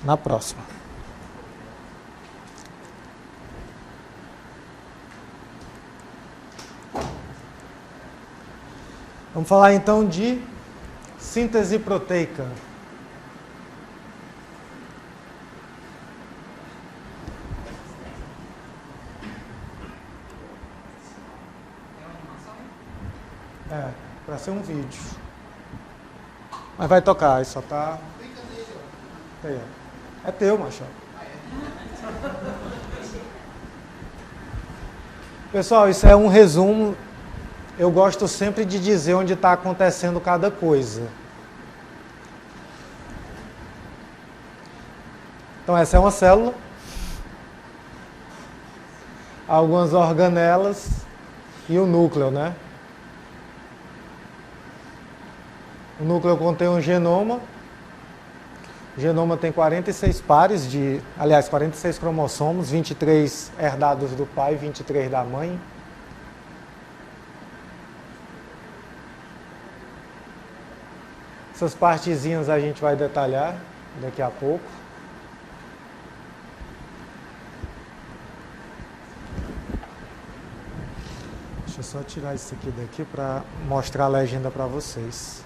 na próxima. Vamos falar então de síntese proteica. Para ser um vídeo. Mas vai tocar, só tá. É teu, macho. Pessoal, isso é um resumo. Eu gosto sempre de dizer onde está acontecendo cada coisa. Então, essa é uma célula. Algumas organelas e o núcleo, né? O núcleo contém um genoma. O genoma tem 46 pares 46 cromossomos, 23 herdados do pai, 23 da mãe. Essas partezinhas a gente vai detalhar daqui a pouco. Deixa eu só tirar isso aqui daqui para mostrar a legenda para vocês.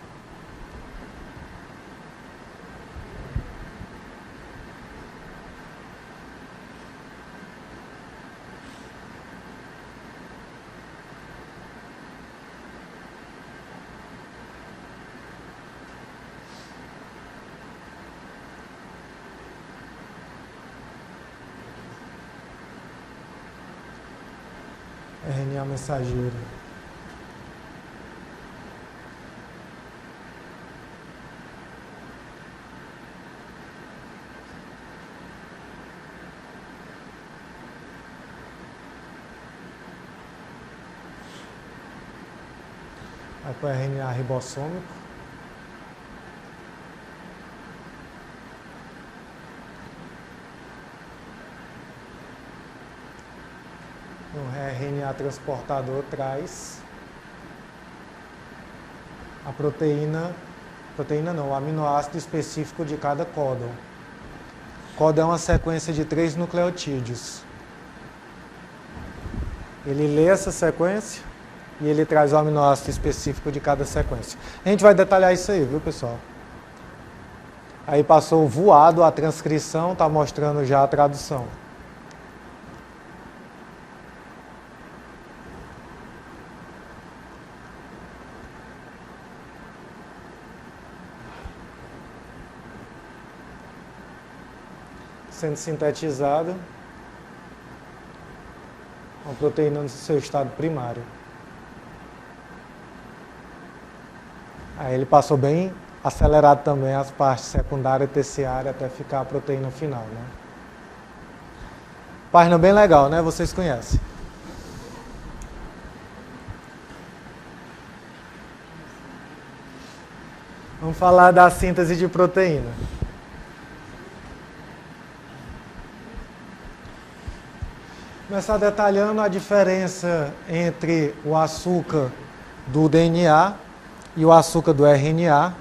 RNA mensageiro. Vai para o RNA ribossômico. O RNA transportador traz a proteína não, o aminoácido específico de cada códon. Códon é uma sequência de 3 nucleotídeos. Ele lê essa sequência e ele traz o aminoácido específico de cada sequência. A gente vai detalhar isso aí, viu, pessoal? Aí passou voado a transcrição, está mostrando já a tradução. Sendo sintetizada, uma proteína no seu estado primário. Aí ele passou bem acelerado também as partes secundária e terciária até ficar a proteína final, né? Página bem legal, né? Vocês conhecem. Vamos falar da síntese de proteína. Começar detalhando a diferença entre o açúcar do DNA e o açúcar do RNA.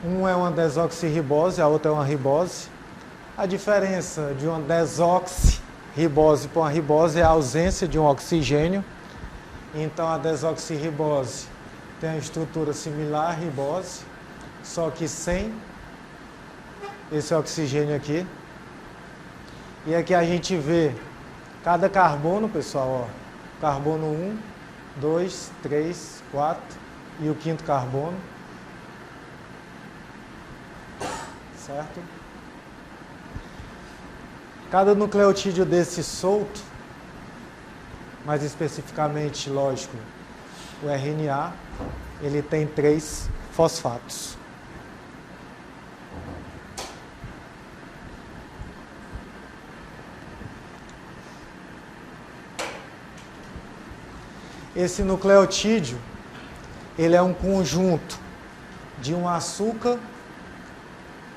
Um é uma desoxirribose, a outra é uma ribose. A diferença de uma desoxirribose para uma ribose é a ausência de um oxigênio. Então a desoxirribose tem a estrutura similar à ribose, só que sem esse oxigênio aqui. E aqui a gente vê cada carbono, pessoal, ó, carbono 1, 2, 3, 4 e o quinto carbono, certo? Cada nucleotídeo desse solto, mais especificamente, lógico, o RNA, ele tem 3 fosfatos. Esse nucleotídeo, ele é um conjunto de um açúcar,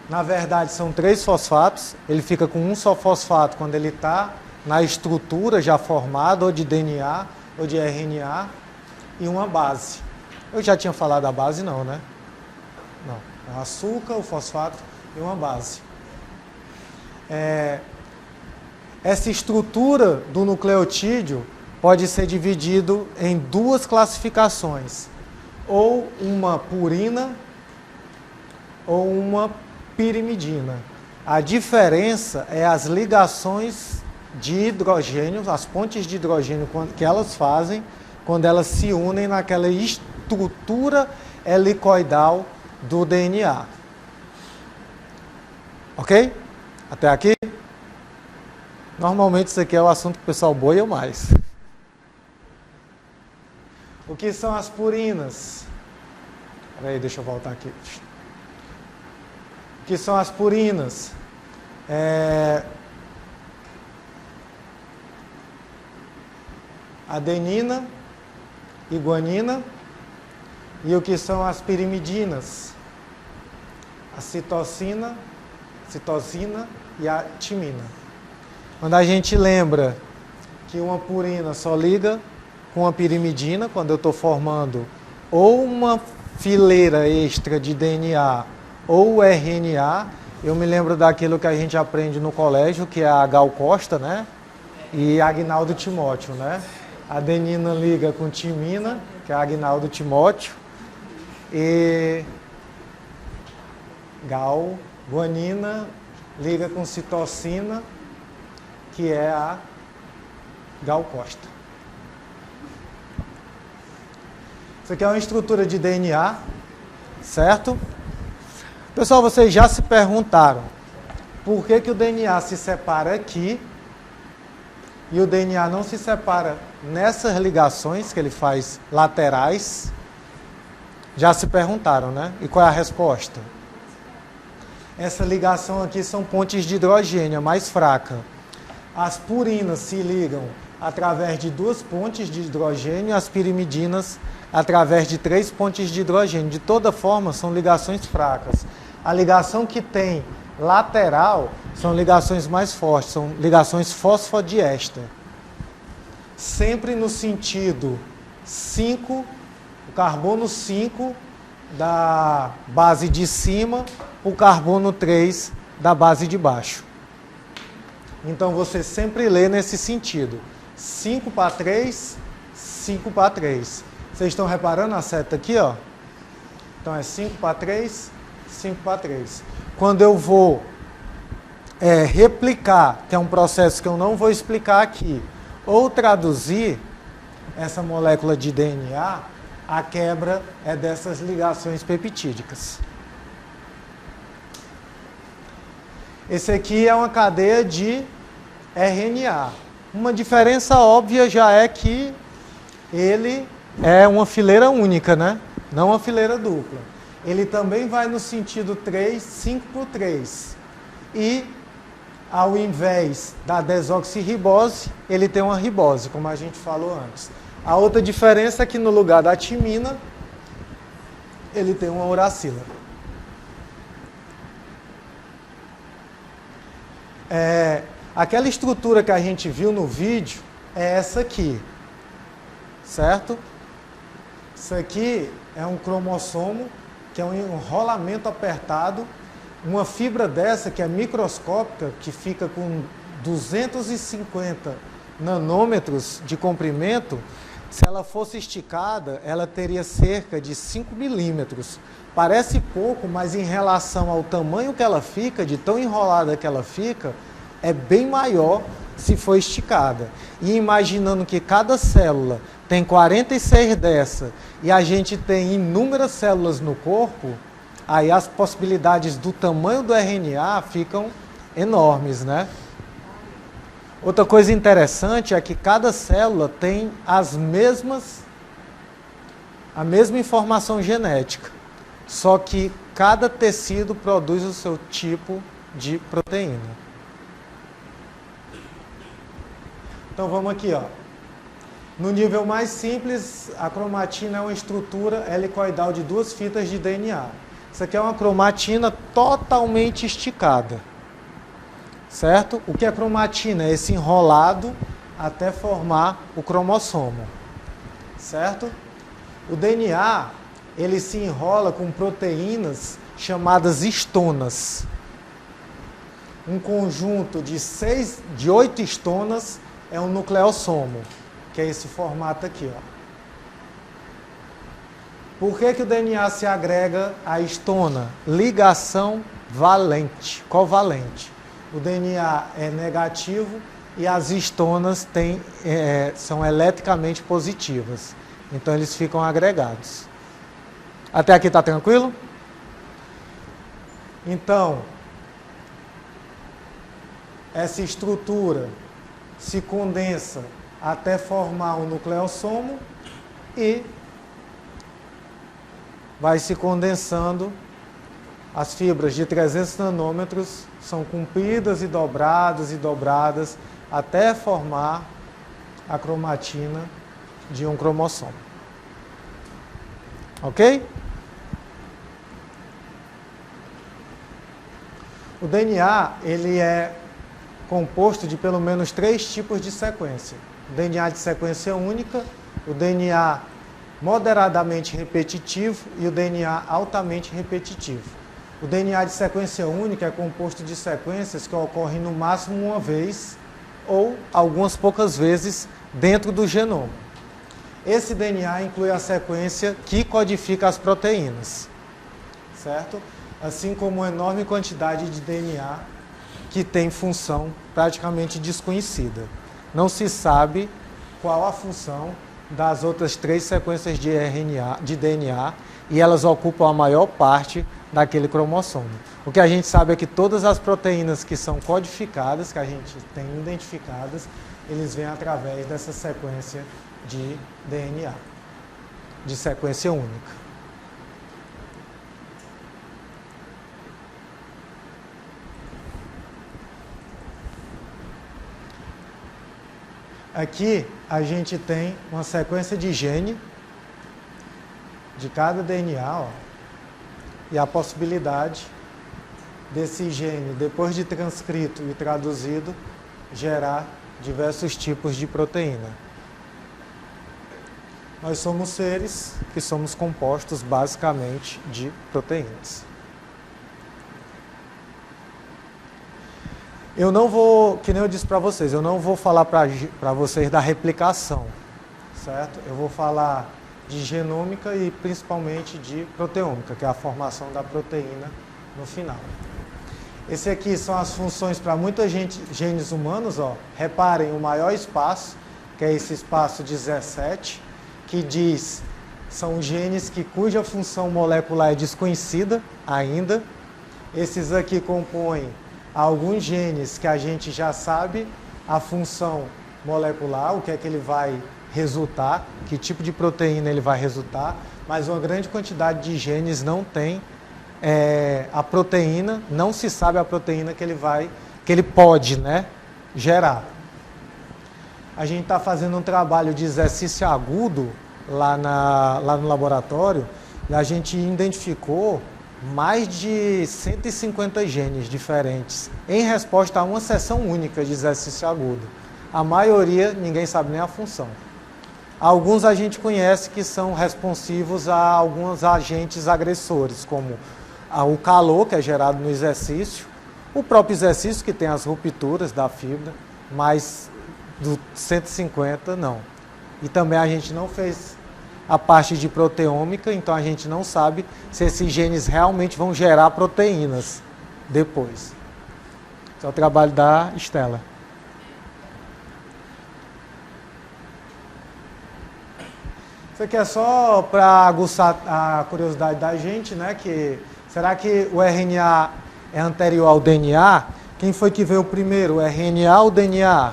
na verdade são 3 fosfatos, ele fica com um só fosfato quando ele está na estrutura já formada, ou de DNA, ou de RNA, e uma base. Eu já tinha falado da base não, né? Não, é o açúcar, o fosfato e uma base. Essa estrutura do nucleotídeo pode ser dividido em duas classificações, ou uma purina ou uma pirimidina. A diferença é as ligações de hidrogênio, as pontes de hidrogênio que elas fazem quando elas se unem naquela estrutura helicoidal do DNA. Ok? Até aqui? Normalmente isso aqui é o assunto que o pessoal boia mais. O que são as purinas? Espera aí, deixa eu voltar aqui. O que são as purinas? Adenina e guanina. E o que são as pirimidinas? A citosina e a timina. Quando a gente lembra que uma purina só liga com a pirimidina, quando eu estou formando ou uma fileira extra de DNA ou RNA, eu me lembro daquilo que a gente aprende no colégio, que é a Gal Costa, né? E Agnaldo Timóteo, né? A adenina liga com timina, que é Agnaldo Timóteo, e guanina liga com citosina, que é a Gal Costa. Isso aqui é uma estrutura de DNA, certo? Pessoal, vocês já se perguntaram por que o DNA se separa aqui e o DNA não se separa nessas ligações que ele faz laterais? Já se perguntaram, né? E qual é a resposta? Essa ligação aqui são pontes de hidrogênio, a mais fraca. As purinas se ligam através de 2 pontes de hidrogênio e as pirimidinas através de 3 pontes de hidrogênio. De toda forma, são ligações fracas. A ligação que tem lateral são ligações mais fortes, são ligações fosfodiéster. Sempre no sentido 5, o carbono 5 da base de cima, o carbono 3 da base de baixo. Então você sempre lê nesse sentido. 5 para 3, 5 para 3. Vocês estão reparando a seta aqui, ó? Então é 5 para 3, 5 para 3. Quando eu vou replicar, que é um processo que eu não vou explicar aqui, ou traduzir essa molécula de DNA, a quebra é dessas ligações peptídicas. Esse aqui é uma cadeia de RNA. Uma diferença óbvia já é que ele é uma fileira única, né? Não uma fileira dupla. Ele também vai no sentido 3, 5 por 3. E, ao invés da desoxirribose, ele tem uma ribose, como a gente falou antes. A outra diferença é que no lugar da timina, ele tem uma uracila. Aquela estrutura que a gente viu no vídeo é essa aqui, certo? Isso aqui é um cromossomo, que é um enrolamento apertado. Uma fibra dessa, que é microscópica, que fica com 250 nanômetros de comprimento, se ela fosse esticada, ela teria cerca de 5 milímetros. Parece pouco, mas em relação ao tamanho que ela fica, de tão enrolada que ela fica, é bem maior se for esticada. E imaginando que cada célula tem 46 dessa e a gente tem inúmeras células no corpo, aí as possibilidades do tamanho do RNA ficam enormes, né? Outra coisa interessante é que cada célula tem a mesma informação genética, só que cada tecido produz o seu tipo de proteína. Então vamos aqui, ó. No nível mais simples, a cromatina é uma estrutura helicoidal de 2 fitas de DNA. Isso aqui é uma cromatina totalmente esticada, certo? O que é cromatina? É esse enrolado até formar o cromossomo, certo? O DNA, ele se enrola com proteínas chamadas histonas. um conjunto de 8 histonas é um nucleossomo, que é esse formato aqui, ó. Por que o DNA se agrega à histona? Ligação valente, covalente. O DNA é negativo e as histonas são eletricamente positivas. Então eles ficam agregados. Até aqui está tranquilo? Então, essa estrutura se condensa até formar um nucleossomo e vai se condensando. As fibras de 300 nanômetros são compridas e dobradas até formar a cromatina de um cromossomo. Ok? O DNA, ele é composto de pelo menos 3 tipos de sequência. O DNA de sequência única, o DNA moderadamente repetitivo e o DNA altamente repetitivo. O DNA de sequência única é composto de sequências que ocorrem no máximo uma vez ou algumas poucas vezes dentro do genoma. Esse DNA inclui a sequência que codifica as proteínas, certo? Assim como uma enorme quantidade de DNA que tem função praticamente desconhecida. Não se sabe qual a função das outras 3 sequências de DNA, e elas ocupam a maior parte daquele cromossomo. O que a gente sabe é que todas as proteínas que são codificadas, que a gente tem identificadas, eles vêm através dessa sequência de DNA, de sequência única. Aqui a gente tem uma sequência de gene de cada DNA, ó, e a possibilidade desse gene, depois de transcrito e traduzido, gerar diversos tipos de proteína. Nós somos seres que somos compostos basicamente de proteínas. Eu não vou, que nem eu disse para vocês, eu não vou falar para vocês da replicação, certo? Eu vou falar de genômica e principalmente de proteômica, que é a formação da proteína no final. Esse aqui são as funções para muitos genes humanos, ó. Reparem o maior espaço, que é esse espaço 17, que diz são genes cuja função molecular é desconhecida ainda. Esses aqui compõem alguns genes que a gente já sabe a função molecular, o que é que ele vai resultar, que tipo de proteína ele vai resultar, mas uma grande quantidade de genes não tem a proteína, não se sabe a proteína que ele pode, né, gerar. A gente está fazendo um trabalho de exercício agudo lá no laboratório e a gente identificou mais de 150 genes diferentes em resposta a uma sessão única de exercício agudo. A maioria, ninguém sabe nem a função. Alguns a gente conhece que são responsivos a alguns agentes agressores, como o calor, que é gerado no exercício, o próprio exercício, que tem as rupturas da fibra, mas do 150 não. E também a gente não fez a parte de proteômica, então a gente não sabe se esses genes realmente vão gerar proteínas depois. Esse é o trabalho da Estela. Isso aqui é só para aguçar a curiosidade da gente, né? Será que o RNA é anterior ao DNA? Quem foi que veio primeiro, o RNA ou o DNA?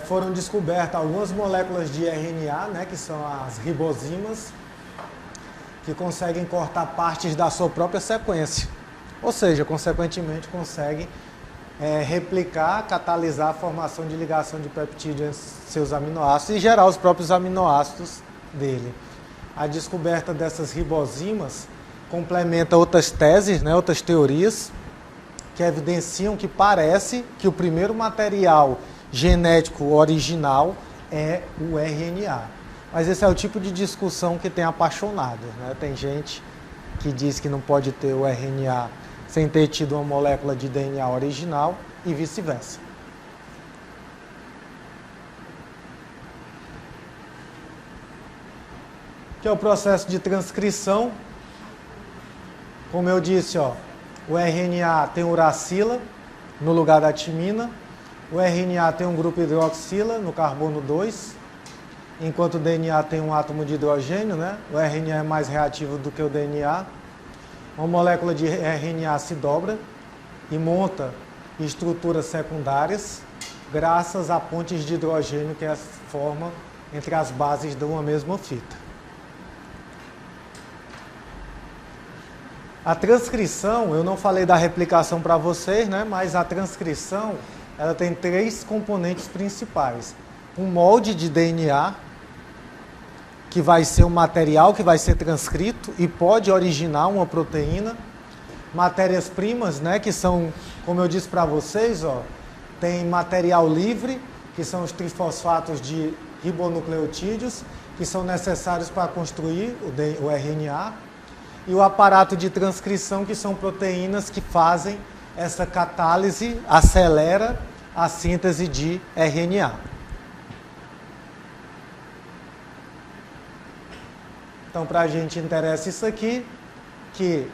Foram descobertas algumas moléculas de RNA, né, que são as ribozimas, que conseguem cortar partes da sua própria sequência. Ou seja, consequentemente, conseguem replicar, catalisar a formação de ligação de peptídeo entre seus aminoácidos e gerar os próprios aminoácidos dele. A descoberta dessas ribozimas complementa outras teses, né, outras teorias, que evidenciam que parece que o primeiro material genético original é o RNA. Mas esse é o tipo de discussão que tem apaixonado, né? Tem gente que diz que não pode ter o RNA sem ter tido uma molécula de DNA original e vice-versa. Que é o processo de transcrição. Como eu disse, ó, o RNA tem uracila no lugar da timina, o RNA tem um grupo hidroxila no carbono 2, enquanto o DNA tem um átomo de hidrogênio, né? O RNA é mais reativo do que o DNA. Uma molécula de RNA se dobra e monta estruturas secundárias graças a pontes de hidrogênio que formam entre as bases de uma mesma fita. A transcrição, eu não falei da replicação para vocês, né? Mas a transcrição, ela tem 3 componentes principais. Um molde de DNA, que vai ser um material que vai ser transcrito e pode originar uma proteína. Matérias-primas, né? Que são, como eu disse para vocês, ó, tem material livre, que são os trifosfatos de ribonucleotídeos, que são necessários para construir o RNA. E o aparato de transcrição, que são proteínas que fazem essa catálise, acelera a síntese de RNA. Então, para a gente interessa isso aqui, que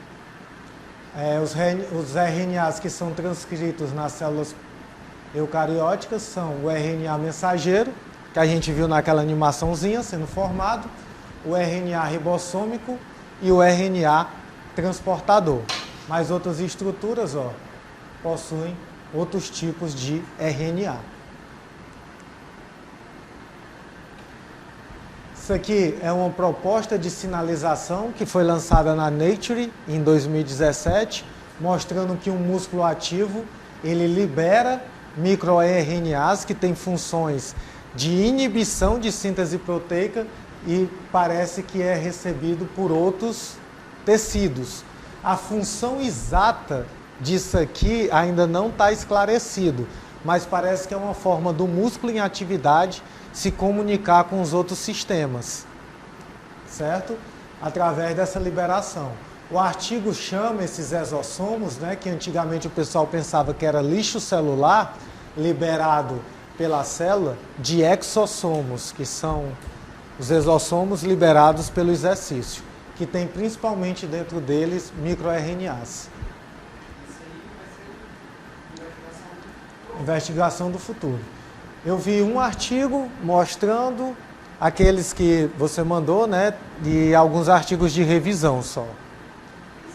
os RNAs que são transcritos nas células eucarióticas são o RNA mensageiro, que a gente viu naquela animaçãozinha sendo formado, o RNA ribossômico, e o RNA transportador. Mas outras estruturas, ó, possuem outros tipos de RNA. Isso aqui é uma proposta de sinalização que foi lançada na Nature em 2017, mostrando que um músculo ativo, ele libera microRNAs que têm funções de inibição de síntese proteica e parece que é recebido por outros tecidos. A função exata disso aqui ainda não está esclarecido, mas parece que é uma forma do músculo em atividade se comunicar com os outros sistemas, certo? Através dessa liberação. O artigo chama esses exossomos, né, que antigamente o pessoal pensava que era lixo celular, liberado pela célula, de exossomos, que são os exossomos liberados pelo exercício, que tem principalmente dentro deles microRNAs. Investigação do futuro. Eu vi um artigo mostrando aqueles que você mandou, né, de alguns artigos de revisão só.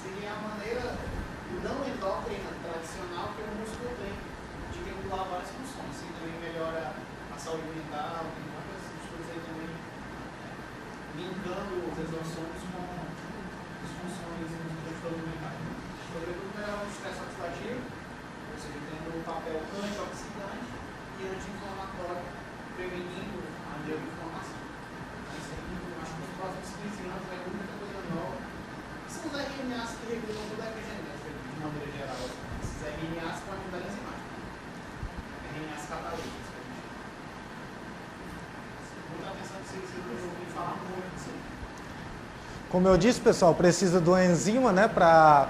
Seria a maneira não endócrina tradicional que o músculo tem de regular várias funções. Isso também melhora a saúde mental, tem várias estudos aí também linkando os exossomos com as funções de saúde mental. Sobretudo melhorar o estresse oxidativo, ou seja, tendo o papel antioxidante e anti-inflamatório, prevenindo a neuroinflamação. Isso aí, eu acho que nos próximos 15 anos vai ter muita coisa nova. São os RNAs que regulam toda a epigenética, de maneira geral. Esses RNAs podem ajudar a enzimática. RNAs catalíticos. Muita atenção que vocês ouvirem falar muito disso aí. Como eu disse, pessoal, precisa de uma enzima, né, para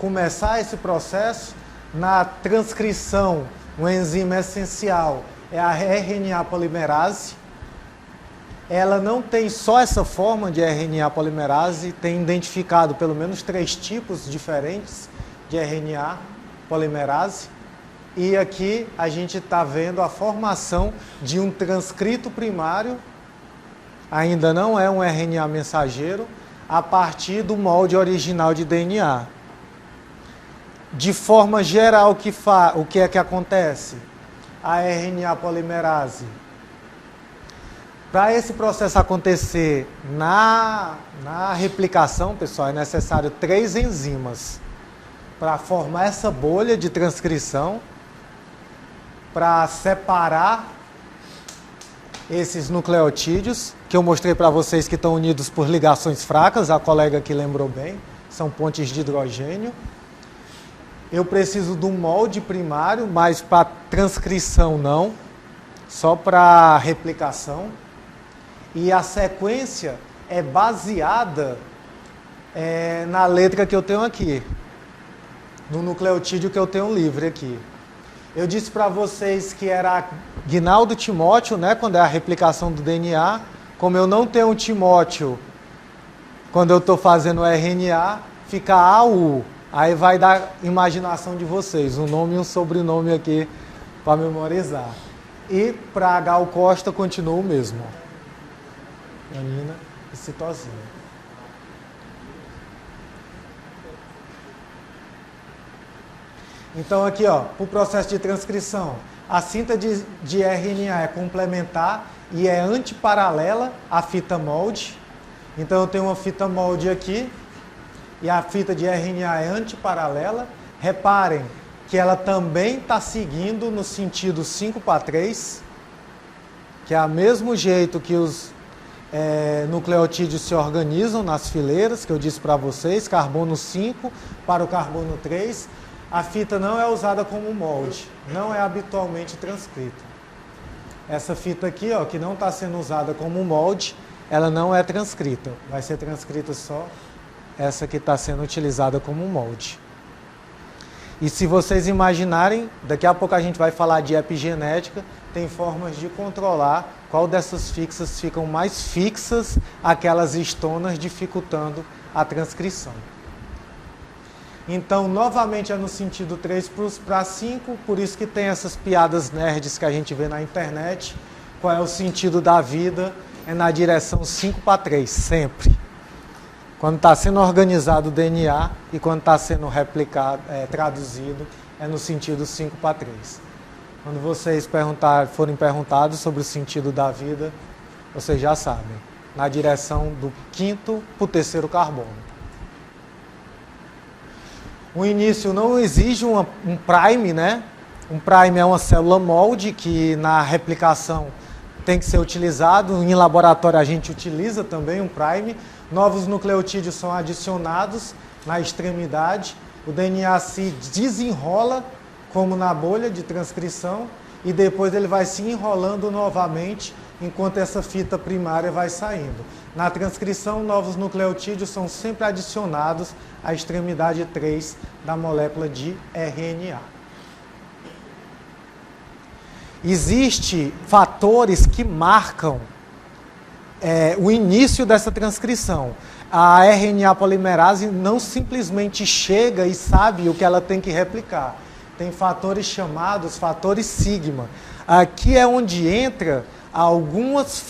começar esse processo. Na transcrição, uma enzima essencial é a RNA polimerase. Ela não tem só essa forma de RNA polimerase, tem identificado pelo menos 3 tipos diferentes de RNA polimerase. E aqui a gente está vendo a formação de um transcrito primário, ainda não é um RNA mensageiro, a partir do molde original de DNA. De forma geral, o que é que acontece? A RNA polimerase, para esse processo acontecer na replicação, pessoal, é necessário 3 enzimas para formar essa bolha de transcrição, para separar esses nucleotídeos, que eu mostrei para vocês que estão unidos por ligações fracas, a colega aqui lembrou bem, são pontes de hidrogênio. Eu preciso de um molde primário, mas para transcrição não, só para replicação. e a sequência é baseada na letra que eu tenho aqui, no nucleotídeo que eu tenho livre aqui. Eu disse para vocês que era Gnaldo Timóteo, né, quando é a replicação do DNA. Como eu não tenho Timóteo, quando eu estou fazendo o RNA, fica AU. Aí vai dar imaginação de vocês, um nome e um sobrenome aqui para memorizar. E para Gal Costa continua o mesmo. Guanina e citosina. Então aqui, ó, para o processo de transcrição, a síntese de RNA é complementar e é antiparalela à fita molde. Então eu tenho uma fita molde aqui e a fita de RNA é antiparalela. Reparem que ela também está seguindo no sentido 5'3", que é o mesmo jeito que os nucleotídeos se organizam nas fileiras, que eu disse para vocês, carbono 5 para o carbono 3. A fita não é usada como molde, não é habitualmente transcrita. Essa fita aqui, ó, que não está sendo usada como molde, ela não é transcrita. Vai ser transcrita só essa que está sendo utilizada como molde. E se vocês imaginarem, daqui a pouco a gente vai falar de epigenética, tem formas de controlar qual dessas fixas ficam mais fixas, aquelas estonas dificultando a transcrição. Então, novamente, é no sentido 3 para 5, por isso que tem essas piadas nerds que a gente vê na internet. Qual é o sentido da vida? É na direção 5'3", sempre. Quando está sendo organizado o DNA e quando está sendo replicado, traduzido, é no sentido 5'3". Quando vocês forem perguntados sobre o sentido da vida, vocês já sabem. Na direção do 5º para o 3º carbono. O início não exige um prime, né? Um prime é uma célula molde que na replicação tem que ser utilizado. Em laboratório a gente utiliza também um prime. Novos nucleotídeos são adicionados na extremidade. O DNA se desenrola como na bolha de transcrição e depois ele vai se enrolando novamente enquanto essa fita primária vai saindo. Na transcrição, novos nucleotídeos são sempre adicionados à extremidade 3 da molécula de RNA. Existem fatores que marcam o início dessa transcrição. A RNA polimerase não simplesmente chega e sabe o que ela tem que replicar. Tem fatores chamados fatores sigma. Aqui é onde entra alguns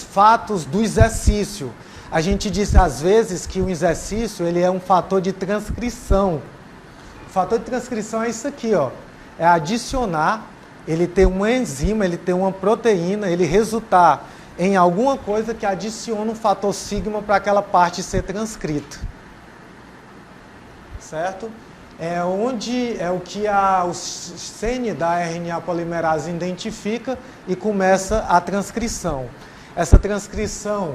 fatos do exercício. A gente diz às vezes que o exercício ele é um fator de transcrição. O fator de transcrição é isso aqui, ó. É adicionar, ele tem uma enzima, ele tem uma proteína, ele resultar em alguma coisa que adiciona um fator sigma para aquela parte ser transcrita. Certo? É o que o CN da RNA polimerase identifica e começa a transcrição. Essa transcrição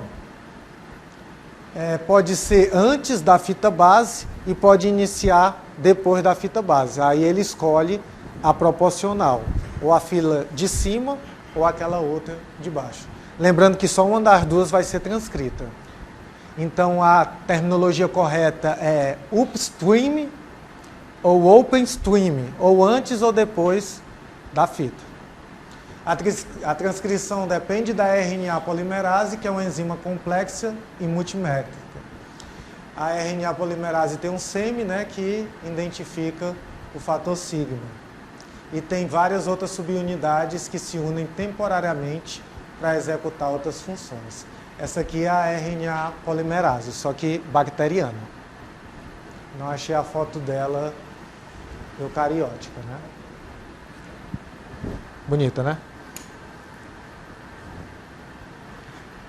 pode ser antes da fita base e pode iniciar depois da fita base. Aí ele escolhe a proporcional, ou a fila de cima ou aquela outra de baixo. Lembrando que só uma das duas vai ser transcrita. Então a terminologia correta é upstream ou open stream, ou antes ou depois da fita. A transcrição depende da RNA polimerase, que é uma enzima complexa e multimétrica. A RNA polimerase tem um semi, né, que identifica o fator sigma. E tem várias outras subunidades que se unem temporariamente para executar outras funções. Essa aqui é a RNA polimerase, só que bacteriana. Não achei a foto dela eucariótica, né? Bonita, né?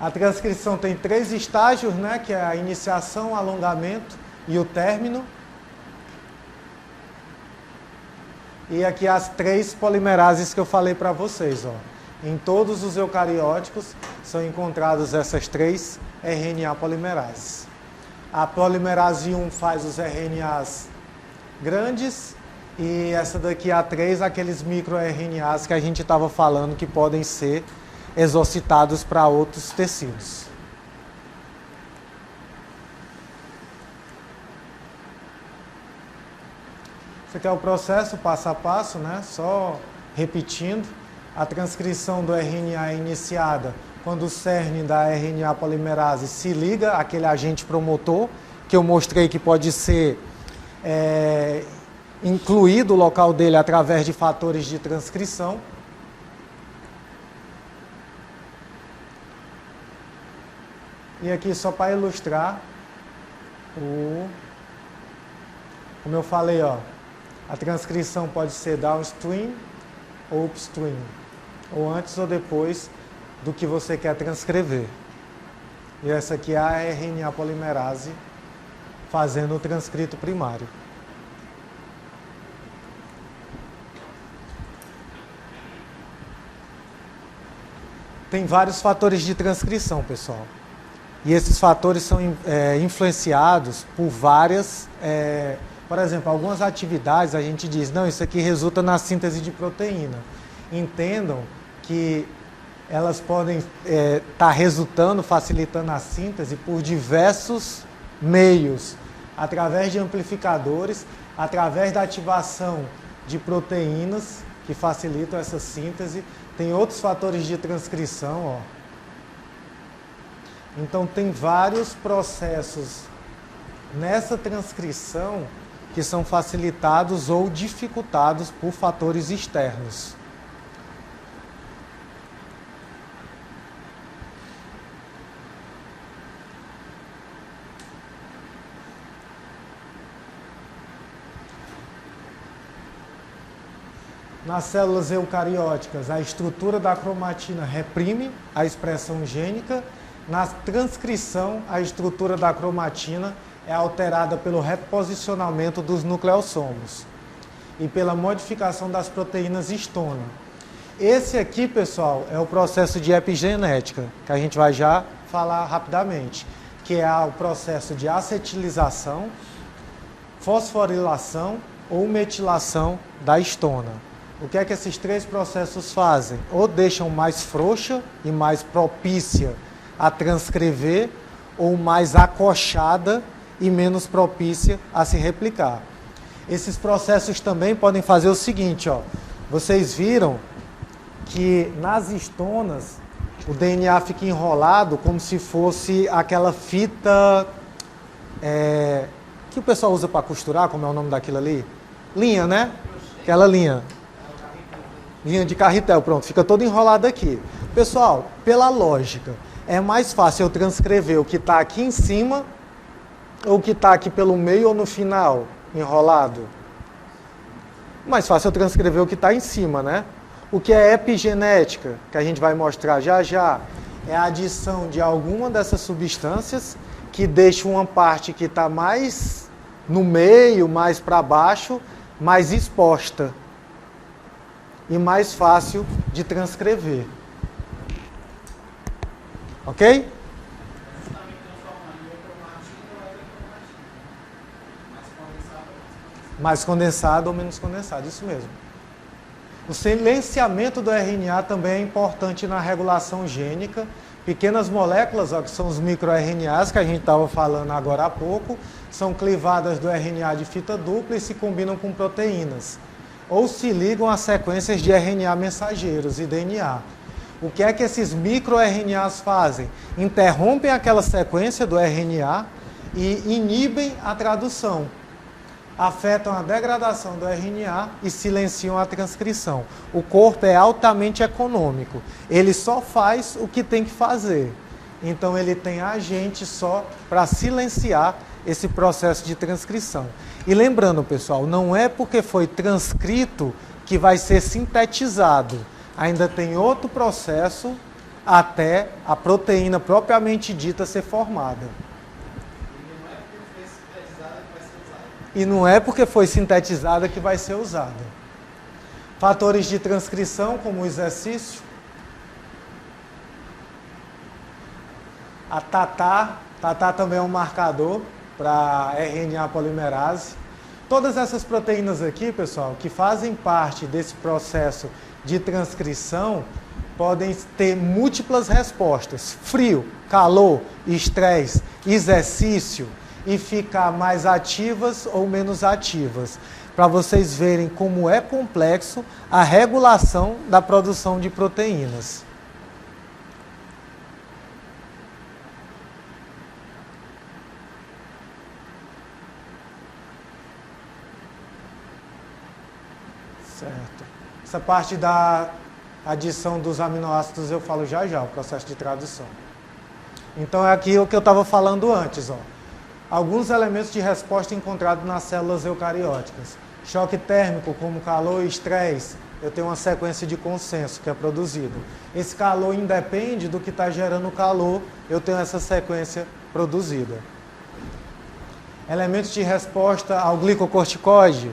A transcrição tem 3 estágios, né? Que é a iniciação, o alongamento e o término. E aqui as 3 polimerases que eu falei para vocês, ó. Em todos os eucarióticos são encontradas essas 3 RNA polimerases. A polimerase 1 faz os RNAs grandes e essa daqui, a 3, aqueles microRNAs que a gente estava falando que podem ser exocitados para outros tecidos. Esse aqui é o processo passo a passo, né? Só repetindo. A transcrição do RNA é iniciada quando o cerne da RNA polimerase se liga àquele agente promotor, que eu mostrei que pode ser incluído o local dele através de fatores de transcrição. E aqui só para ilustrar, como eu falei, ó, a transcrição pode ser downstream ou upstream, ou antes ou depois do que você quer transcrever. E essa aqui é a RNA polimerase fazendo o transcrito primário. Tem vários fatores de transcrição, pessoal. E esses fatores são influenciados por várias... por exemplo, algumas atividades a gente diz, não, isso aqui resulta na síntese de proteína. Entendam que elas podem estar resultando, facilitando a síntese por diversos meios, através de amplificadores, através da ativação de proteínas que facilitam essa síntese. Tem outros fatores de transcrição, ó. Então tem vários processos nessa transcrição que são facilitados ou dificultados por fatores externos. Nas células eucarióticas, a estrutura da cromatina reprime a expressão gênica. Na transcrição, a estrutura da cromatina é alterada pelo reposicionamento dos nucleossomos e pela modificação das proteínas histona. Esse aqui, pessoal, é o processo de epigenética, que a gente vai já falar rapidamente, que é o processo de acetilização, fosforilação ou metilação da histona. O que é que esses três processos fazem? Ou deixam mais frouxa e mais propícia a transcrever, ou mais acochada e menos propícia a se replicar. Esses processos também podem fazer o seguinte, ó. Vocês viram que nas histonas o DNA fica enrolado como se fosse aquela fita que o pessoal usa para costurar, como é o nome daquilo ali? Linha, né? Aquela linha. Linha de carretel, pronto, fica todo enrolado aqui. Pessoal, pela lógica, é mais fácil eu transcrever o que está aqui em cima ou o que está aqui pelo meio ou no final, enrolado? Mais fácil eu transcrever o que está em cima, né? O que é epigenética, que a gente vai mostrar já já, é a adição de alguma dessas substâncias que deixa uma parte que está mais no meio, mais para baixo, mais exposta e mais fácil de transcrever. Ok? Mais condensado ou menos condensado, isso mesmo. O silenciamento do RNA também é importante na regulação gênica. Pequenas moléculas, ó, que são os microRNAs que a gente estava falando agora há pouco, são clivadas do RNA de fita dupla e se combinam com proteínas. Ou se ligam a sequências de RNA mensageiros e DNA. O que é que esses microRNAs fazem? Interrompem aquela sequência do RNA e inibem a tradução. Afetam a degradação do RNA e silenciam a transcrição. O corpo é altamente econômico. Ele só faz o que tem que fazer. Então ele tem agente só para silenciar esse processo de transcrição. E lembrando, pessoal, não é porque foi transcrito que vai ser sintetizado. Ainda tem outro processo até a proteína propriamente dita ser formada. E não é porque foi sintetizada que vai ser usada. Fatores de transcrição, como o exercício. A TATA também é um marcador para RNA polimerase. Todas essas proteínas aqui, pessoal, que fazem parte desse processo de transcrição, podem ter múltiplas respostas. Frio, calor, estresse, exercício, e ficar mais ativas ou menos ativas, para vocês verem como é complexo a regulação da produção de proteínas. Certo. Essa parte da adição dos aminoácidos eu falo já já, o processo de tradução. Então é aqui o que eu estava falando antes, ó. Alguns elementos de resposta encontrados nas células eucarióticas. Choque térmico, como calor e estresse, eu tenho uma sequência de consenso que é produzido. Esse calor independe do que está gerando o calor, eu tenho essa sequência produzida. Elementos de resposta ao glicocorticoide,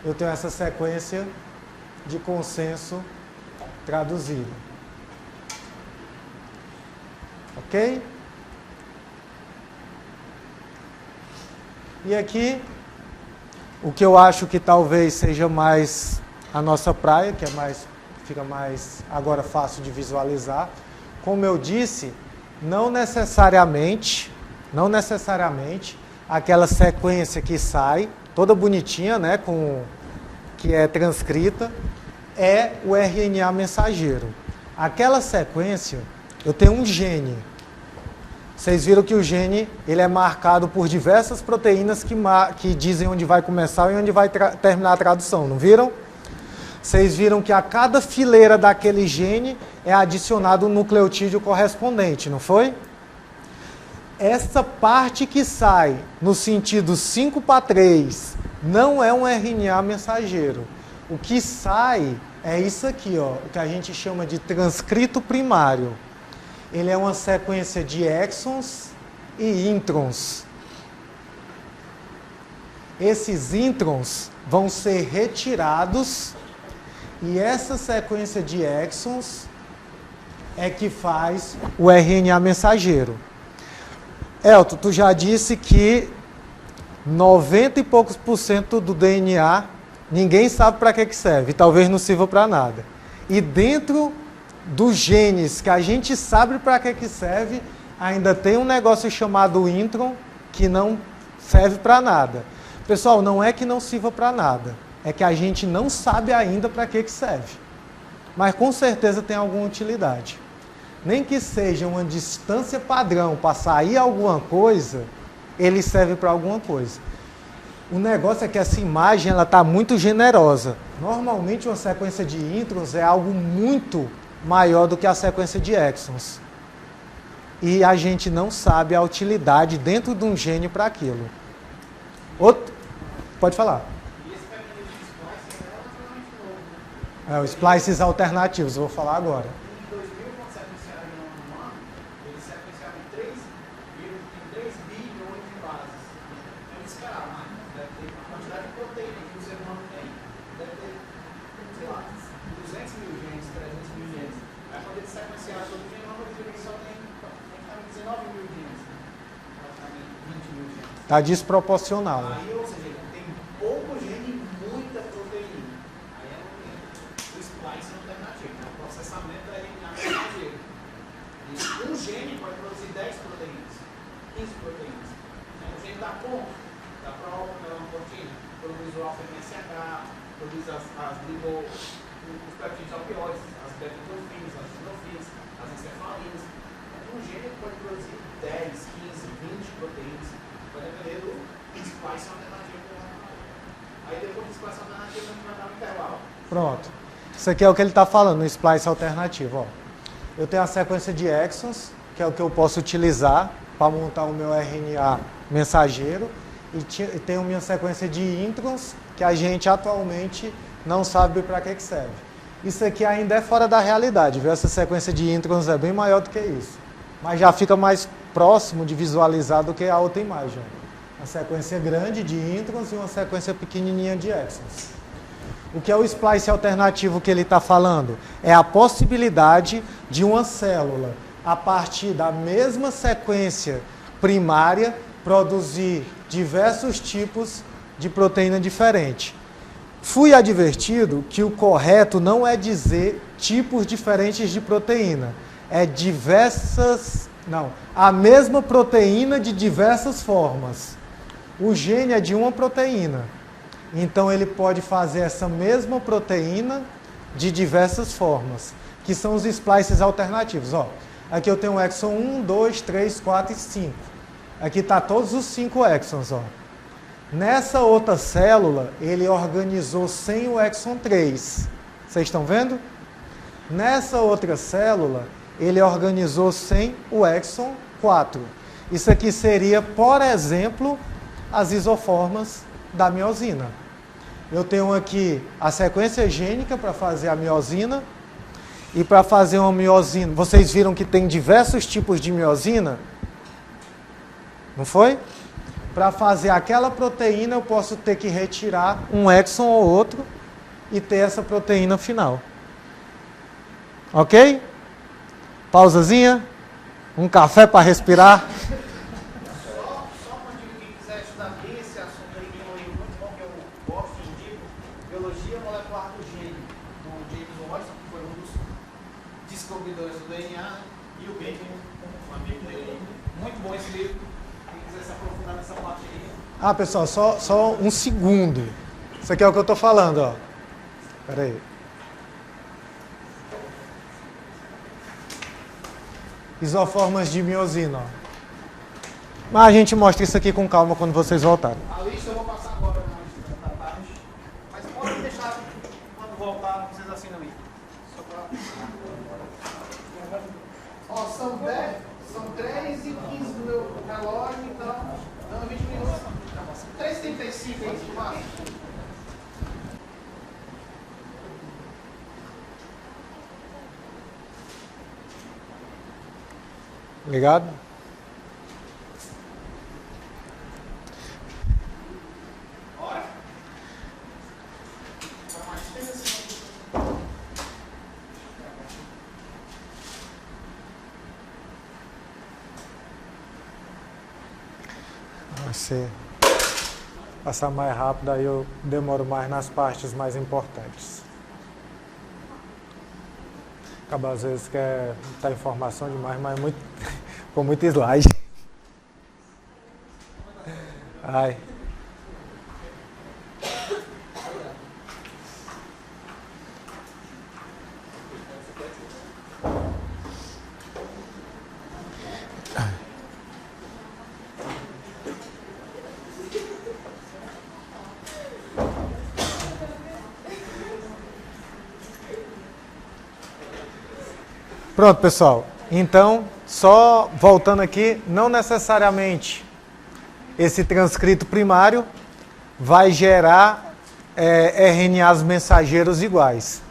eu tenho essa sequência de consenso traduzida. Ok? E aqui, o que eu acho que talvez seja mais a nossa praia, que é mais, fica mais agora fácil de visualizar. Como eu disse, não necessariamente aquela sequência que sai, toda bonitinha, né, que é transcrita, é o RNA mensageiro. Aquela sequência, eu tenho um gene. Vocês viram que o gene ele é marcado por diversas proteínas que dizem onde vai começar e onde vai terminar a tradução, não viram? Vocês viram que a cada fileira daquele gene é adicionado um nucleotídeo correspondente, não foi? Essa parte que sai no sentido 5'3 não é um RNA mensageiro. O que sai é isso aqui, ó, o que a gente chama de transcrito primário. Ele é uma sequência de exons e introns. Esses introns vão ser retirados e essa sequência de exons é que faz o RNA mensageiro. Elton, tu já disse que 90 e poucos % do DNA ninguém sabe para que serve, talvez não sirva para nada. E dentro dos genes que a gente sabe para que serve, ainda tem um negócio chamado intron que não serve para nada. Pessoal, não é que não sirva para nada, é que a gente não sabe ainda para que serve. Mas com certeza tem alguma utilidade. Nem que seja uma distância padrão para sair alguma coisa, ele serve para alguma coisa. O negócio é que essa imagem está muito generosa. Normalmente uma sequência de introns é algo muito maior do que a sequência de exons. E a gente não sabe a utilidade dentro de um gene para aquilo. Outro? Pode falar. E esse mecanismo de splicing é relativamente novo, né? É, os splices alternativos, eu vou falar agora. Em 2000, quando sequenciaram em um ano, eles sequenciaram 3 bilhões de bases. Então eles esperaram, mas deve ter a quantidade de proteína que o ser humano tem. Deve ter, sei lá, 200 mil genes, 300 mil genes. Aí quando eles sequenciaram todo o genoma, eles viram que só tem 19 mil genes. Praticamente 20 mil genes. Está desproporcional. Aí, ou seja, tem pouco gene e muita proteína. Aí é o splicing alternativo, né? O processamento da RNA mensageiro. Um gene pode produzir 10 proteínas, 15 proteínas. O gene da POM, da proteína, produz o alfa-MSH, produz os peptídeos opioides, as beta-endorfinas, as endorfinas, as encefalinas. Um gene pode produzir 10, 15, 20 proteínas. Vai depender do splicing alternativo. Aí depois do splicing alternativo a gente vai dar um intervalo. Pronto. Isso aqui é o que ele está falando no splice alternativo. Ó. Eu tenho a sequência de exons, que é o que eu posso utilizar para montar o meu RNA mensageiro, e tenho minha sequência de introns, que a gente atualmente não sabe para que serve. Isso aqui ainda é fora da realidade, viu? Essa sequência de introns é bem maior do que isso. Mas já fica mais próximo de visualizar do que a outra imagem. Uma sequência grande de introns e uma sequência pequenininha de exons. O que é o splice alternativo que ele está falando? É a possibilidade de uma célula, a partir da mesma sequência primária, produzir diversos tipos de proteína diferente. Fui advertido que o correto não é dizer tipos diferentes de proteína. É a mesma proteína de diversas formas. O gene é de uma proteína. Então ele pode fazer essa mesma proteína de diversas formas, que são os splices alternativos. Ó, aqui eu tenho o exon 1, 2, 3, 4 e 5. Aqui está todos os 5 exons. Ó. Nessa outra célula, ele organizou sem o exon 3. Vocês estão vendo? Nessa outra célula, ele organizou sem o exon 4. Isso aqui seria, por exemplo, as isoformas da miosina. Eu tenho aqui a sequência gênica para fazer a miosina. E para fazer uma miosina, vocês viram que tem diversos tipos de miosina? Não foi? Para fazer aquela proteína, eu posso ter que retirar um exon ou outro e ter essa proteína final. Ok? Pausazinha. Um café para respirar. Só uma dica, quem quiser estudar bem esse assunto aí, tem um livro muito bom que eu gosto de indico, Biologia Molecular do Gene, do James Watson, que foi um dos descobridores do DNA, e o Bateman, um amigo dele. Muito bom esse livro, quem quiser se aprofundar nessa parte aí. Ah, pessoal, só um segundo. Isso aqui é o que eu estou falando, ó. Espera aí. Isoformas de miosina, ó. Mas a gente mostra isso aqui com calma quando vocês voltarem. A lista eu vou passar agora na lista da tarde, mas pode deixar quando voltar, não precisa assinam aí. Só pra... Ó, são 3 e 15 do meu relógio, então dando 20 minutos. 3h35 aí, que passa. Ligado? Bora? Se passar mais rápido, aí eu demoro mais nas partes mais importantes. Acaba às vezes quer dar informação demais, mas com muito slide. Ai. Pronto, pessoal. Então, só voltando aqui, não necessariamente esse transcrito primário vai gerar RNAs mensageiros iguais.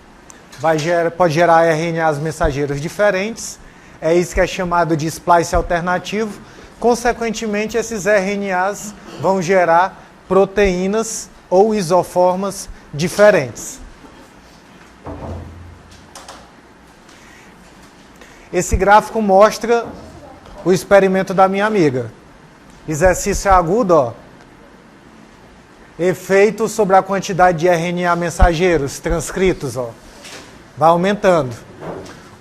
Pode gerar RNAs mensageiros diferentes. É isso que é chamado de splice alternativo. Consequentemente, esses RNAs vão gerar proteínas ou isoformas diferentes. Esse gráfico mostra o experimento da minha amiga. Exercício agudo, ó. Efeito sobre a quantidade de RNA mensageiros transcritos, ó. Vai aumentando.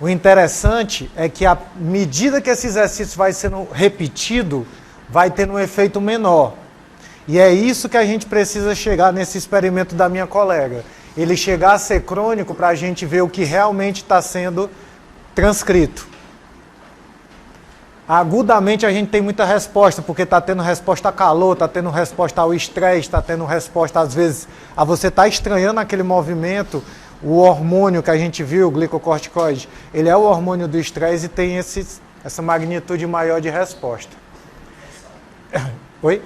O interessante é que à medida que esse exercício vai sendo repetido, vai tendo um efeito menor. E é isso que a gente precisa chegar nesse experimento da minha colega. Ele chegar a ser crônico para a gente ver o que realmente está sendo transcrito. Agudamente a gente tem muita resposta, porque está tendo resposta a calor, está tendo resposta ao estresse, está tendo resposta às vezes a você estar estranhando aquele movimento. O hormônio que a gente viu, o glicocorticoide, ele é o hormônio do estresse e tem essa magnitude maior de resposta. Oi?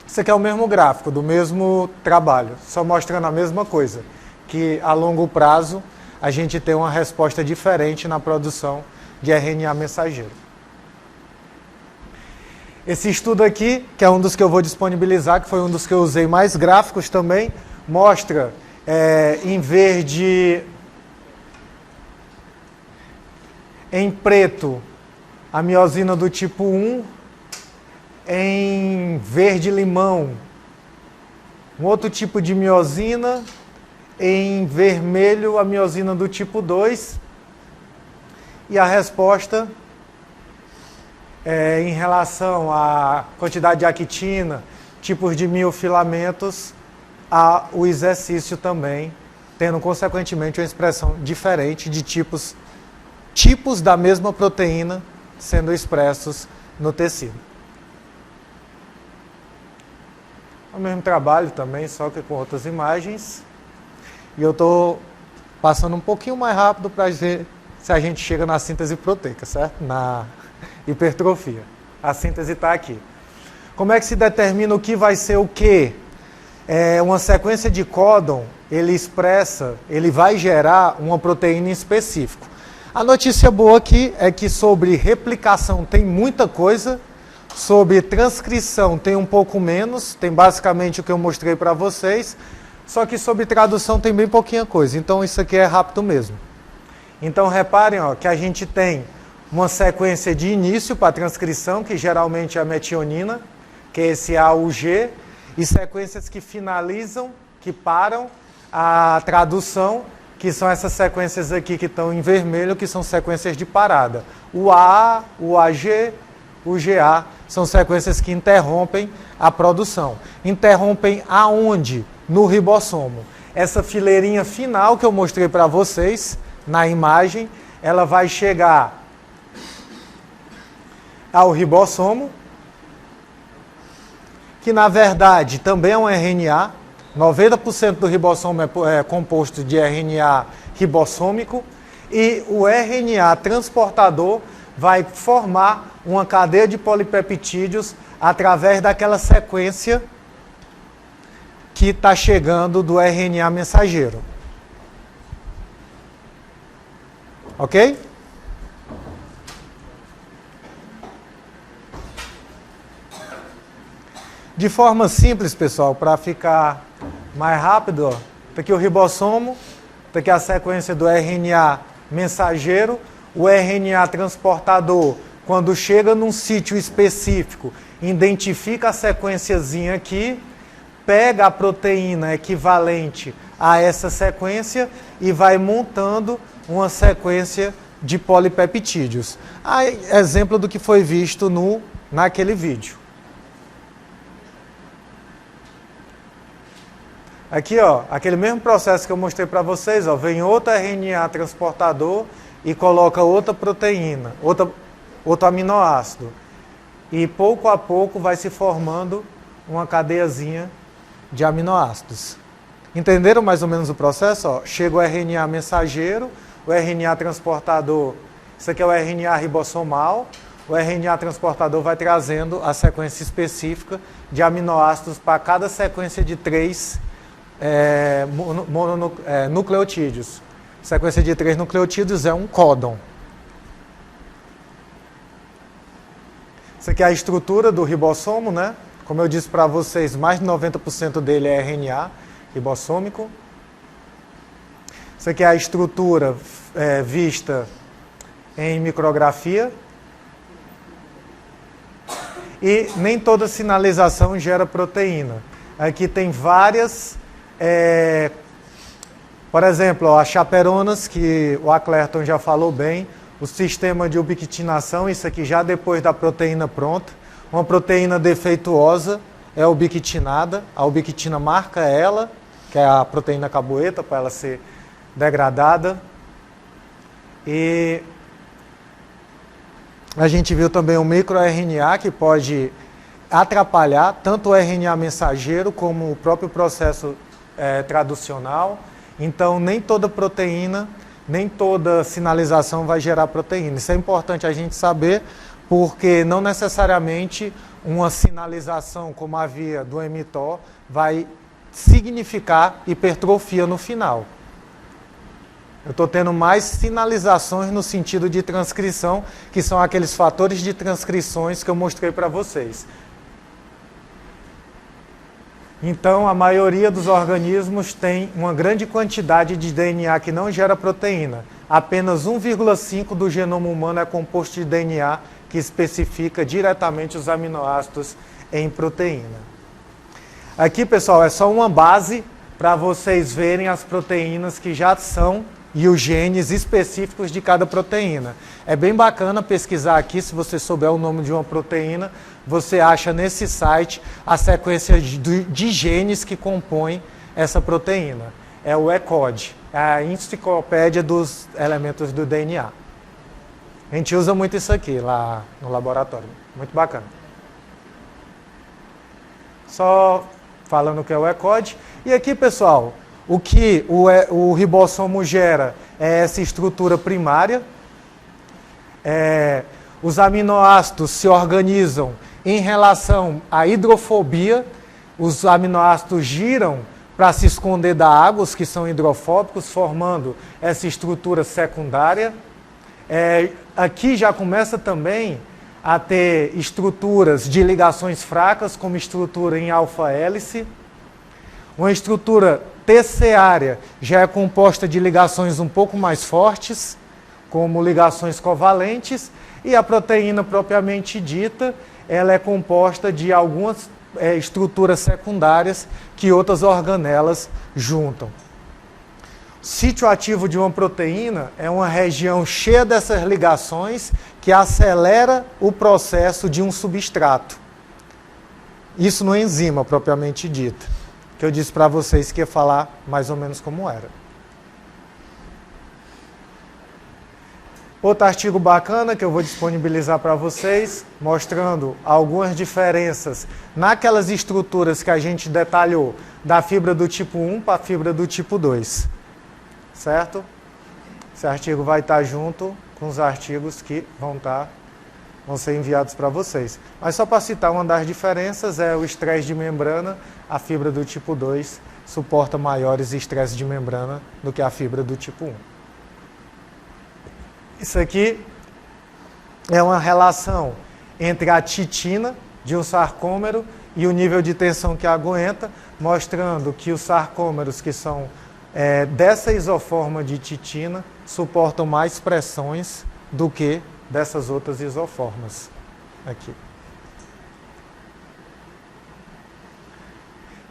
Isso aqui é o mesmo gráfico, do mesmo trabalho, só mostrando a mesma coisa, que a longo prazo a gente tem uma resposta diferente na produção de RNA mensageiro. Esse estudo aqui, que é um dos que eu vou disponibilizar, que foi um dos que eu usei mais gráficos também, mostra em verde, em preto, a miosina do tipo 1, em verde-limão, um outro tipo de miosina, em vermelho a miosina do tipo 2 e a resposta em relação à quantidade de actina, tipos de miofilamentos, há o exercício também, tendo consequentemente uma expressão diferente de tipos da mesma proteína sendo expressos no tecido. O mesmo trabalho também, só que com outras imagens. E eu estou passando um pouquinho mais rápido para ver se a gente chega na síntese proteica, certo? Na hipertrofia. A síntese está aqui. Como é que se determina o que vai ser o quê? Uma sequência de códon, ele vai gerar uma proteína em específico. A notícia boa aqui é que sobre replicação tem muita coisa, sobre transcrição tem um pouco menos, tem basicamente o que eu mostrei para vocês, só que sobre tradução tem bem pouquinha coisa, então isso aqui é rápido mesmo. Então reparem que a gente tem uma sequência de início para a transcrição, que geralmente é a metionina, que é esse A, U, G, e sequências que finalizam, que param a tradução, que são essas sequências aqui que estão em vermelho, que são sequências de parada. O AA, o AG, o GA, são sequências que interrompem a produção. Interrompem aonde? No ribossomo. Essa fileirinha final que eu mostrei para vocês, na imagem, ela vai chegar ao ribossomo, que na verdade também é um RNA. 90% do ribossomo é composto de RNA ribossômico, e o RNA transportador vai formar uma cadeia de polipeptídeos através daquela sequência que está chegando do RNA mensageiro. Ok? De forma simples, pessoal, para ficar mais rápido, está aqui o ribossomo, está aqui a sequência do RNA mensageiro, o RNA transportador, quando chega num sítio específico, identifica a sequenciazinha aqui, pega a proteína equivalente a essa sequência e vai montando uma sequência de polipeptídeos. Exemplo do que foi visto naquele vídeo. Aqui, aquele mesmo processo que eu mostrei para vocês, vem outro RNA transportador e coloca outra proteína, outro aminoácido. E pouco a pouco vai se formando uma cadeiazinha de aminoácidos. Entenderam mais ou menos o processo? Chega o RNA mensageiro, o RNA transportador, isso aqui é o RNA ribossomal, o RNA transportador vai trazendo a sequência específica de aminoácidos para cada sequência de 3 nucleotídeos. Sequência de 3 nucleotídeos é um códon. Isso aqui é a estrutura do ribossomo, né? Como eu disse para vocês, mais de 90% dele é RNA ribossômico. Isso aqui é a estrutura vista em micrografia. E nem toda sinalização gera proteína. Aqui tem várias, por exemplo, as chaperonas, que o Aclerton já falou bem, o sistema de ubiquitinação, isso aqui já depois da proteína pronta. Uma proteína defeituosa é ubiquitinada, a ubiquitina marca ela, que é a proteína caboeta, para ela ser degradada. E a gente viu também o microRNA, que pode atrapalhar tanto o RNA mensageiro como o próprio processo traducional. Então, nem toda proteína, nem toda sinalização vai gerar proteína. Isso é importante a gente saber, porque não necessariamente uma sinalização como a via do mTOR vai significar hipertrofia no final. Eu estou tendo mais sinalizações no sentido de transcrição, que são aqueles fatores de transcrições que eu mostrei para vocês. Então, a maioria dos organismos tem uma grande quantidade de DNA que não gera proteína. Apenas 1,5% do genoma humano é composto de DNA que especifica diretamente os aminoácidos em proteína. Aqui, pessoal, é só uma base para vocês verem as proteínas que já são e os genes específicos de cada proteína. É bem bacana pesquisar aqui, se você souber o nome de uma proteína, você acha nesse site a sequência de genes que compõem essa proteína. É o ECODE, é a enciclopédia dos elementos do DNA. A gente usa muito isso aqui lá no laboratório, muito bacana. Só falando que é o ECODE. E aqui, pessoal, o que o ribossomo gera é essa estrutura primária. Os aminoácidos se organizam em relação à hidrofobia. Os aminoácidos giram para se esconder da água, os que são hidrofóbicos, formando essa estrutura secundária. Aqui já começa também a ter estruturas de ligações fracas, como estrutura em alfa-hélice. Uma estrutura terciária já é composta de ligações um pouco mais fortes, como ligações covalentes, e a proteína propriamente dita, ela é composta de algumas estruturas secundárias que outras organelas juntam. O sítio ativo de uma proteína é uma região cheia dessas ligações que acelera o processo de um substrato. Isso no enzima propriamente dito, que eu disse para vocês que ia falar mais ou menos como era. Outro artigo bacana que eu vou disponibilizar para vocês, mostrando algumas diferenças naquelas estruturas que a gente detalhou, da fibra do tipo 1 para a fibra do tipo 2. Certo? Esse artigo vai estar junto com os artigos que vão ser enviados para vocês. Mas só para citar, uma das diferenças é o estresse de membrana. A fibra do tipo 2 suporta maiores estresses de membrana do que a fibra do tipo 1. Isso aqui é uma relação entre a titina de um sarcômero e o nível de tensão que aguenta, mostrando que os sarcômeros que são dessa isoforma de titina suportam mais pressões do que dessas outras isoformas aqui.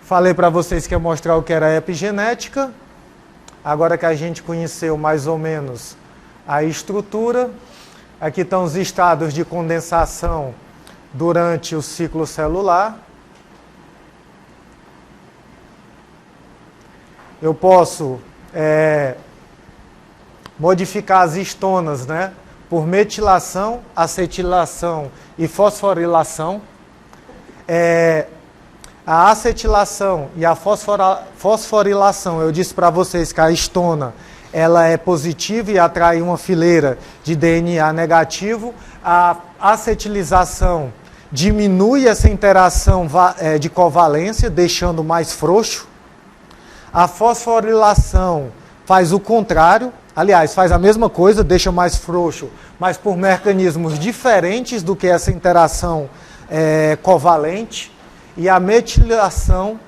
Falei para vocês que ia mostrar o que era epigenética. Agora que a gente conheceu mais ou menos a estrutura, aqui estão os estados de condensação durante o ciclo celular. Eu posso modificar as histonas, né, por metilação, acetilação e fosforilação. A acetilação e a fosforilação, eu disse para vocês que a histona ela é positiva e atrai uma fileira de DNA negativo. A acetilização diminui essa interação de covalência, deixando mais frouxo. A fosforilação faz o contrário, aliás, faz a mesma coisa, deixa mais frouxo, mas por mecanismos diferentes do que essa interação covalente. E a metilação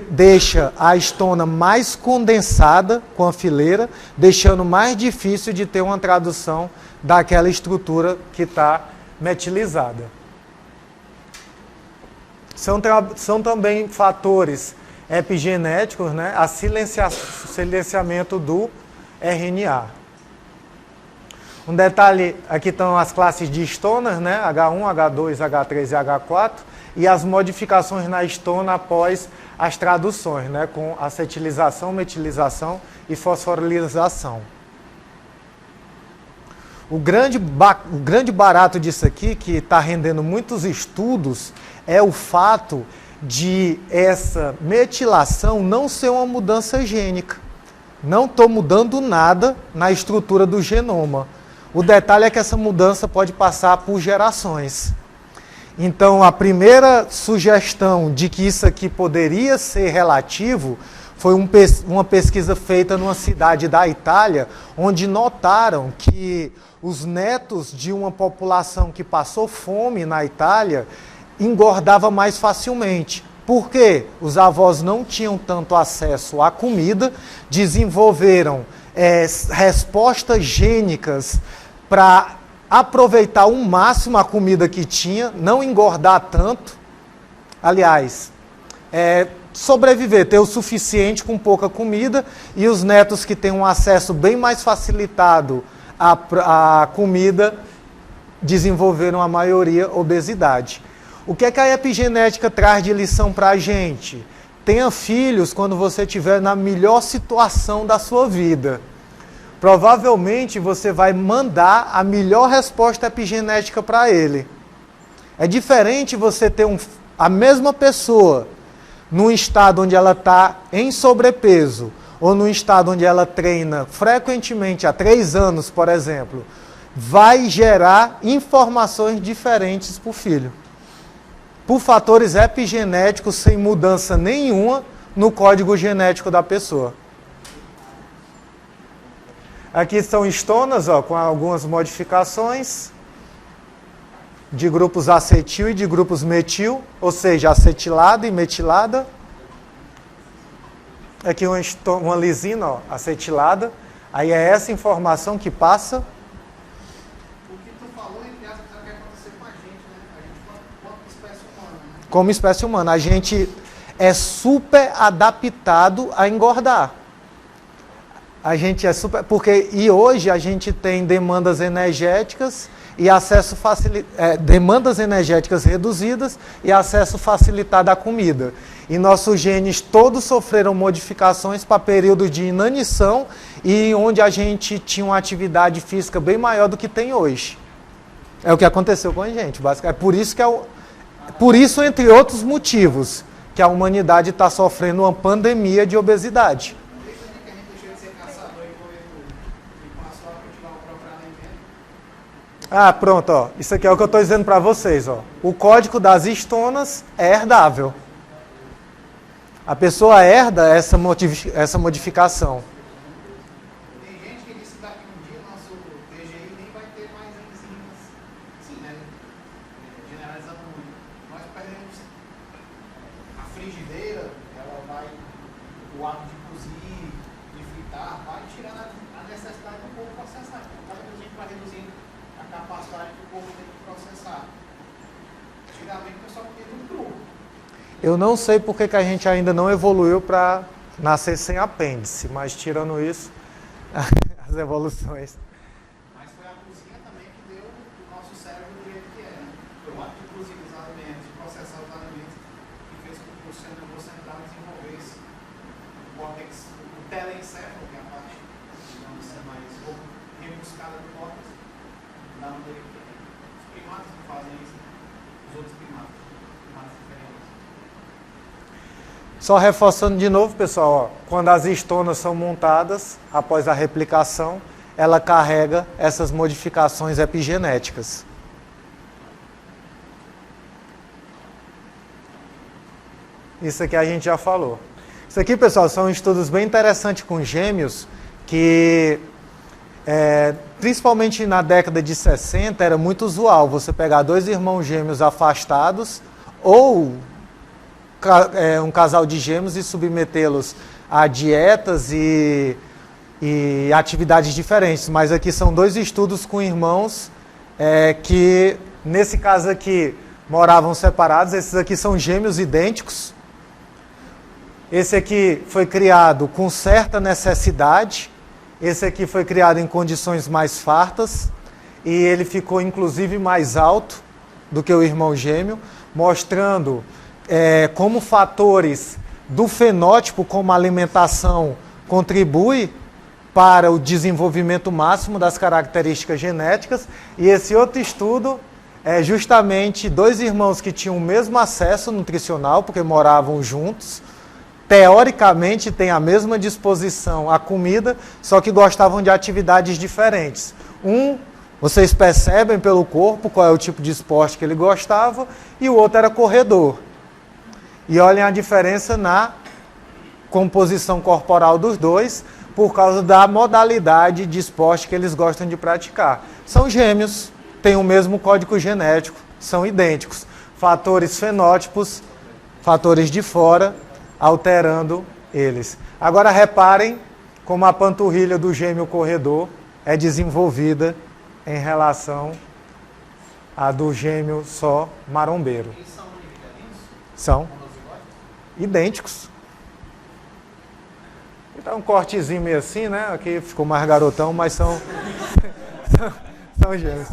deixa a histona mais condensada com a fileira, deixando mais difícil de ter uma tradução daquela estrutura que está metilizada. São também fatores epigenéticos, né, a silenciamento do RNA. Um detalhe, aqui estão as classes de histonas, né, H1, H2, H3 e H4, e as modificações na histona após as traduções, né, com acetilização, metilização e fosforilação. O grande barato disso aqui, que está rendendo muitos estudos, é o fato de essa metilação não ser uma mudança gênica. Não estou mudando nada na estrutura do genoma. O detalhe é que essa mudança pode passar por gerações. Então, a primeira sugestão de que isso aqui poderia ser relativo foi uma pesquisa feita numa cidade da Itália, onde notaram que os netos de uma população que passou fome na Itália engordava mais facilmente. Por quê? Os avós não tinham tanto acesso à comida, desenvolveram respostas gênicas para aproveitar ao máximo a comida que tinha, não engordar tanto. Aliás, sobreviver, ter o suficiente com pouca comida, e os netos que têm um acesso bem mais facilitado à comida desenvolveram a maioria obesidade. O que é que a epigenética traz de lição para a gente? Tenha filhos quando você estiver na melhor situação da sua vida. Provavelmente você vai mandar a melhor resposta epigenética para ele. É diferente você ter a mesma pessoa num estado onde ela está em sobrepeso, ou num estado onde ela treina frequentemente, há 3 anos, por exemplo, vai gerar informações diferentes para o filho. Por fatores epigenéticos, sem mudança nenhuma no código genético da pessoa. Aqui estão estonas, com algumas modificações de grupos acetil e de grupos metil, ou seja, acetilada e metilada. Aqui uma lisina, acetilada. Aí é essa informação que passa. O que tu falou, entre aspas, é o que aconteceu com a gente, né? A gente, como espécie humana, né? Como espécie humana, a gente é super adaptado a engordar. A gente é super... E hoje a gente tem demandas energéticas e acesso demandas energéticas reduzidas e acesso facilitado à comida. E nossos genes todos sofreram modificações para períodos de inanição e onde a gente tinha uma atividade física bem maior do que tem hoje. É o que aconteceu com a gente, basicamente. Por isso, entre outros motivos, que a humanidade está sofrendo uma pandemia de obesidade. Ah, pronto, ó. Isso aqui é o que eu estou dizendo para vocês, ó. O código das estonas é herdável. A pessoa herda essa modificação. Tem gente que disse que daqui um dia o nosso TGI nem vai ter mais enzimas. Sim, né? Generalizando muito. Nós perdemos a frigideira, o ato de cozir, de fritar, vai tirando a necessidade do corpo processar. Então, cada vez a gente vai reduzindo a capacidade do corpo tem que processar. Antigamente o pessoal comia tudo cru. Eu não sei porque que a gente ainda não evoluiu para nascer sem apêndice, mas tirando isso, as evoluções. Mas foi a cozinha também que deu o nosso cérebro do jeito que é. Foi o ato de cozir os alimentos, de processar os alimentos, que fez com que o seu nervoso central desenvolvesse o córtex, o telencéfalo, que é a parte, digamos assim, mais rebuscada do córtex, da maneira que os primatas não fazem isso, os outros primatas diferentes. Só reforçando de novo, pessoal, ó, quando as estonas são montadas, após a replicação, ela carrega essas modificações epigenéticas. Isso aqui a gente já falou. Isso aqui, pessoal, são estudos bem interessantes com gêmeos, que principalmente na década de 60 era muito usual você pegar 2 irmãos gêmeos afastados ou um casal de gêmeos e submetê-los a dietas e atividades diferentes. Mas aqui são 2 estudos com irmãos que, nesse caso aqui, moravam separados. Esses aqui são gêmeos idênticos. Esse aqui foi criado com certa necessidade. Esse aqui foi criado em condições mais fartas. E ele ficou, inclusive, mais alto do que o irmão gêmeo, mostrando como fatores do fenótipo, como a alimentação, contribui para o desenvolvimento máximo das características genéticas. E esse outro estudo é justamente 2 irmãos que tinham o mesmo acesso nutricional, porque moravam juntos, teoricamente têm a mesma disposição à comida, só que gostavam de atividades diferentes. Vocês percebem pelo corpo qual é o tipo de esporte que ele gostava, e o outro era corredor. E olhem a diferença na composição corporal dos dois, por causa da modalidade de esporte que eles gostam de praticar. São gêmeos, têm o mesmo código genético, são idênticos. Fatores fenótipos, fatores de fora, alterando eles. Agora reparem como a panturrilha do gêmeo corredor é desenvolvida em relação à do gêmeo só marombeiro. Eles são univiterinos? São. idênticos. Então um cortezinho meio assim, né? Aqui ficou mais garotão, mas são gêmeos.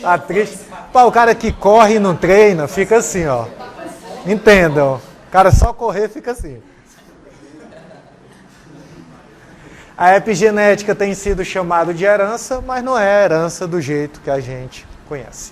Tá triste. Pá, o cara que corre e não treina, fica assim, ó. Entendam. O cara só correr fica assim. A epigenética tem sido chamada de herança, mas não é herança do jeito que a gente conhece.